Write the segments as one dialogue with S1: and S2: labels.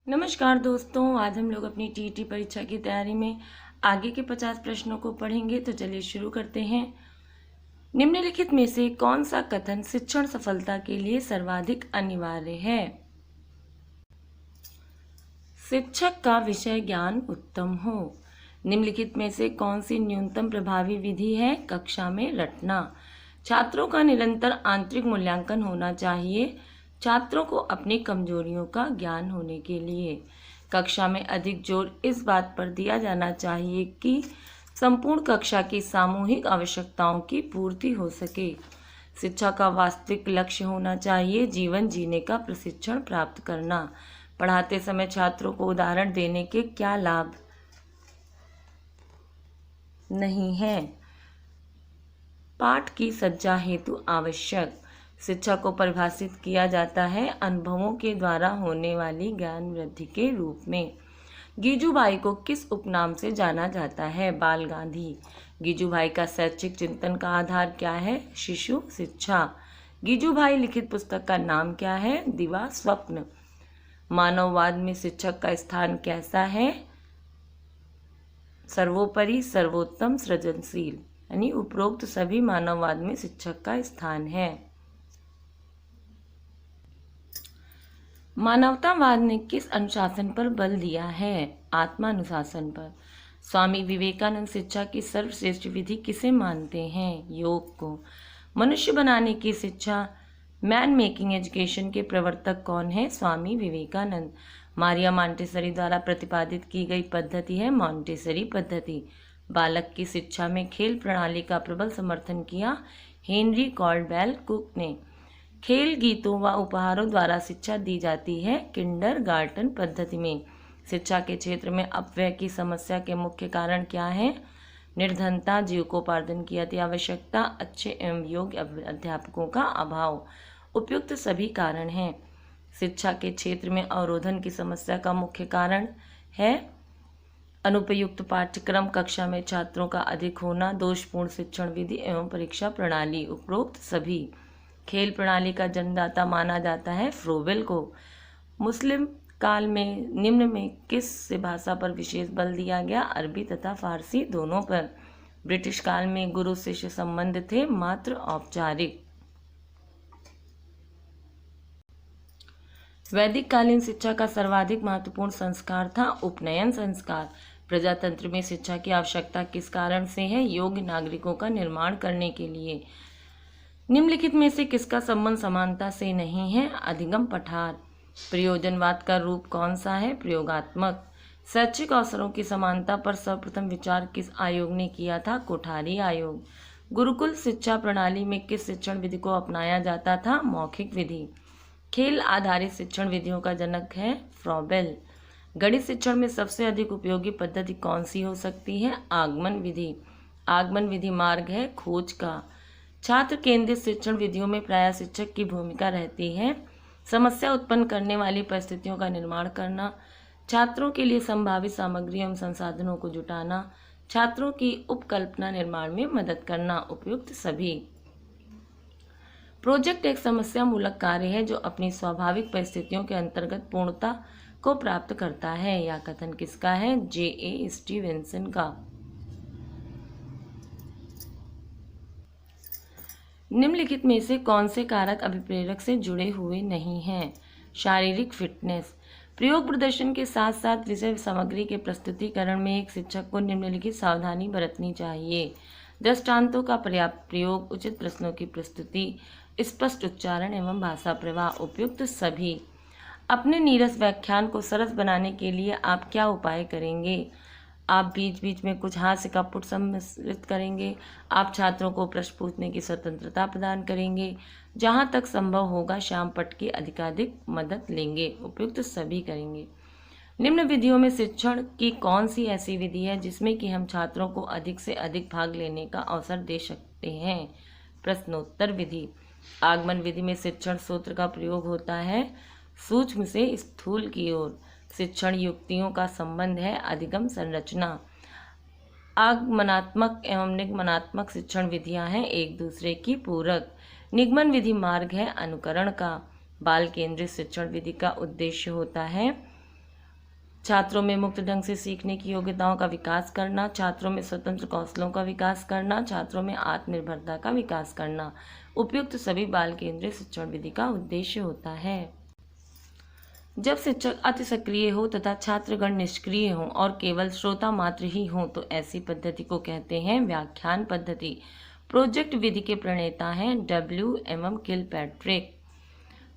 S1: नमस्कार दोस्तों, आज हम लोग अपनी टीईटी परीक्षा की तैयारी में आगे के 50 प्रश्नों को पढ़ेंगे। तो चलिए शुरू करते हैं। निम्नलिखित में से कौन सा कथन शिक्षण सफलता के लिए सर्वाधिक अनिवार्य है? शिक्षक का विषय ज्ञान उत्तम हो। निम्नलिखित में से कौन सी न्यूनतम प्रभावी विधि है? कक्षा में रटना। छात्रों का निरंतर आंतरिक मूल्यांकन होना चाहिए छात्रों को अपनी कमजोरियों का ज्ञान होने के लिए। कक्षा में अधिक जोर इस बात पर दिया जाना चाहिए कि संपूर्ण कक्षा की सामूहिक आवश्यकताओं की पूर्ति हो सके। शिक्षा का वास्तविक लक्ष्य होना चाहिए जीवन जीने का प्रशिक्षण प्राप्त करना। पढ़ाते समय छात्रों को उदाहरण देने के क्या लाभ नहीं है? पाठ की सज्जा हेतु आवश्यक। शिक्षा को परिभाषित किया जाता है अनुभवों के द्वारा होने वाली ज्ञान वृद्धि के रूप में। गीजूभाई को किस उपनाम से जाना जाता है? बाल गांधी। गीजूभाई का शैक्षिक चिंतन का आधार क्या है? शिशु शिक्षा। गीजूभाई लिखित पुस्तक का नाम क्या है? दिवा स्वप्न। मानववाद में शिक्षक का स्थान कैसा है? सर्वोपरि, सर्वोत्तम, सृजनशील। यानी उपरोक्त सभी मानववाद में शिक्षक का स्थान है। मानवतावाद ने किस अनुशासन पर बल दिया है? आत्मानुशासन पर। स्वामी विवेकानंद शिक्षा की सर्वश्रेष्ठ विधि किसे मानते हैं? योग को। मनुष्य बनाने की शिक्षा मैन मेकिंग एजुकेशन के प्रवर्तक कौन है? स्वामी विवेकानंद। मारिया मॉन्टेसरी द्वारा प्रतिपादित की गई पद्धति है मॉन्टेसरी पद्धति। बालक की शिक्षा में खेल प्रणाली का प्रबल समर्थन किया हेनरी कॉल्डवेल कुक ने। खेल गीतों व उपहारों द्वारा शिक्षा दी जाती है किंडरगार्टन पद्धति में। शिक्षा के क्षेत्र में अपव्यय की समस्या के मुख्य कारण क्या है? निर्धनता, जीविकोपार्जन की अति आवश्यकता, अच्छे एवं योग्य अध्यापकों का अभाव। उपयुक्त सभी कारण हैं। शिक्षा के क्षेत्र में अवरोधन की समस्या का मुख्य कारण है अनुपयुक्त पाठ्यक्रम, कक्षा में छात्रों का अधिक होना, दोषपूर्ण शिक्षण विधि एवं परीक्षा प्रणाली। उपरोक्त सभी। खेल प्रणाली का जन्मदाता माना जाता है फ्रोबेल को। मुस्लिम काल में निम्न में किस भाषा पर विशेष बल दिया गया? अरबी तथा फारसी दोनों पर। ब्रिटिश काल में गुरु शिष्य संबंध थे मात्र औपचारिक। वैदिक कालीन शिक्षा का सर्वाधिक महत्वपूर्ण संस्कार था उपनयन संस्कार। प्रजातंत्र में शिक्षा की आवश्यकता किस कारण से है? योग्य नागरिकों का निर्माण करने के लिए। निम्नलिखित में से किसका संबंध समानता से नहीं है? अधिगम पठार। प्रयोजनवाद का रूप कौन सा है? प्रयोगात्मक। शैक्षिक अवसरों की समानता पर सर्वप्रथम विचार किस आयोग ने किया था? कोठारी आयोग। गुरुकुल शिक्षा प्रणाली में किस शिक्षण विधि को अपनाया जाता था? मौखिक विधि। खेल आधारित शिक्षण विधियों का जनक है फ्रॉबेल। गणित शिक्षण में सबसे अधिक उपयोगी पद्धति कौन सी हो सकती है? आगमन विधि। आगमन विधि मार्ग है खोज का। छात्र केंद्रित शिक्षण विधियों में प्रायः शिक्षक की भूमिका रहती है समस्या उत्पन्न करने वाली परिस्थितियों का निर्माण करना, छात्रों के लिए संभावित सामग्री एवं संसाधनों को जुटाना, छात्रों की उपकल्पना निर्माण में मदद करना। उपयुक्त सभी। प्रोजेक्ट एक समस्या मूलक कार्य है जो अपनी स्वाभाविक परिस्थितियों के अंतर्गत पूर्णता को प्राप्त करता है। यह कथन किसका है? J.A. स्टीवेंसन का। निम्नलिखित में से कौन से कारक अभिप्रेरक से जुड़े हुए नहीं हैं? शारीरिक फिटनेस। प्रयोग प्रदर्शन के साथ साथ विषय सामग्री के प्रस्तुतिकरण में एक शिक्षक को निम्नलिखित सावधानी बरतनी चाहिए। दृष्टांतों का पर्याप्त प्रयोग, उचित प्रश्नों की प्रस्तुति, स्पष्ट उच्चारण एवं भाषा प्रवाह। उपयुक्त सभी। अपने नीरस व्याख्यान को सरस बनाने के लिए आप क्या उपाय करेंगे? आप बीच बीच में कुछ हास्य का पुट सम्मिलित करेंगे। आप छात्रों को प्रश्न पूछने की स्वतंत्रता प्रदान करेंगे। जहाँ तक संभव होगा श्याम पट की अधिकाधिक मदद लेंगे। उपयुक्त सभी करेंगे। निम्न विधियों में शिक्षण की कौन सी ऐसी विधि है जिसमें कि हम छात्रों को अधिक से अधिक भाग लेने का अवसर दे सकते हैं? प्रश्नोत्तर विधि। आगमन विधि में शिक्षण सूत्र का प्रयोग होता है सूक्ष्म से स्थूल की ओर। शिक्षण युक्तियों का संबंध है अधिगम संरचना। आगमनात्मक एवं निगमनात्मक शिक्षण विधियां हैं एक दूसरे की पूरक। निगमन विधि मार्ग है अनुकरण का। बाल केंद्रित शिक्षण विधि का उद्देश्य होता है छात्रों में मुक्त ढंग से सीखने की योग्यताओं का विकास करना, छात्रों में स्वतंत्र कौशलों का विकास करना, छात्रों में आत्मनिर्भरता का विकास करना उपयुक्त सभी बाल केंद्रीय शिक्षण विधि का उद्देश्य होता है। जब शिक्षक अति सक्रिय हो तथा छात्रगण निष्क्रिय हों और केवल श्रोता मात्र ही हों तो ऐसी पद्धति को कहते हैं व्याख्यान पद्धति। प्रोजेक्ट विधि के प्रणेता हैं W.M. किलपैट्रिक।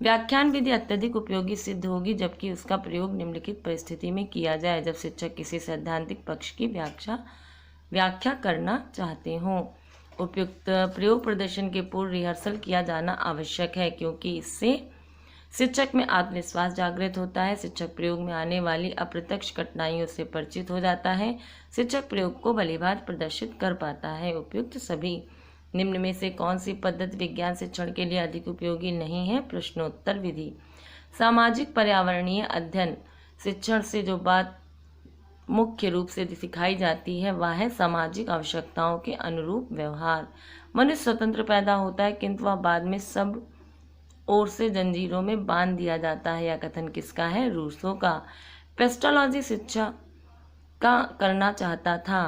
S1: व्याख्यान विधि अत्यधिक उपयोगी सिद्ध होगी जबकि उसका प्रयोग निम्नलिखित परिस्थिति में किया जाए जब शिक्षक किसी सैद्धांतिक पक्ष की व्याख्या करना चाहते हों। उपयुक्त प्रयोग प्रदर्शन के पूर्व रिहर्सल किया जाना आवश्यक है क्योंकि इससे शिक्षक में आत्मविश्वास जागृत होता है। शिक्षक प्रयोग में आने वाली अप्रत्यक्ष कठिनाइयों से परिचित हो जाता है। शिक्षक प्रयोग को भलीभांति प्रदर्शित कर पाता है। उपयुक्त सभी निम्न में से कौन सी पद्धति विज्ञान शिक्षण के लिए अधिक उपयोगी नहीं है? प्रश्नोत्तर विधि। सामाजिक पर्यावरणीय अध्ययन शिक्षण से जो बात मुख्य रूप से सिखाई जाती है वह है सामाजिक आवश्यकताओं के अनुरूप व्यवहार। मनुष्य स्वतंत्र पैदा होता है किंतु वह बाद में सब ओर से जंजीरों में बांध दिया जाता है। यह कथन किसका है? रूसो का। पेस्टोलॉजी शिक्षा का करना चाहता था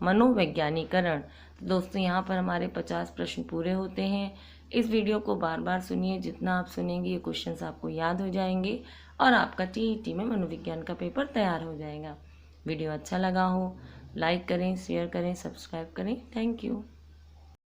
S1: मनोवैज्ञानिकरण। तो दोस्तों यहाँ पर हमारे 50 प्रश्न पूरे होते हैं। इस वीडियो को बार बार सुनिए, जितना आप सुनेंगे ये क्वेश्चंस आपको याद हो जाएंगे और आपका TET में मनोविज्ञान का पेपर तैयार हो जाएगा। वीडियो अच्छा लगा हो लाइक करें, शेयर करें, सब्सक्राइब करें। Thank you.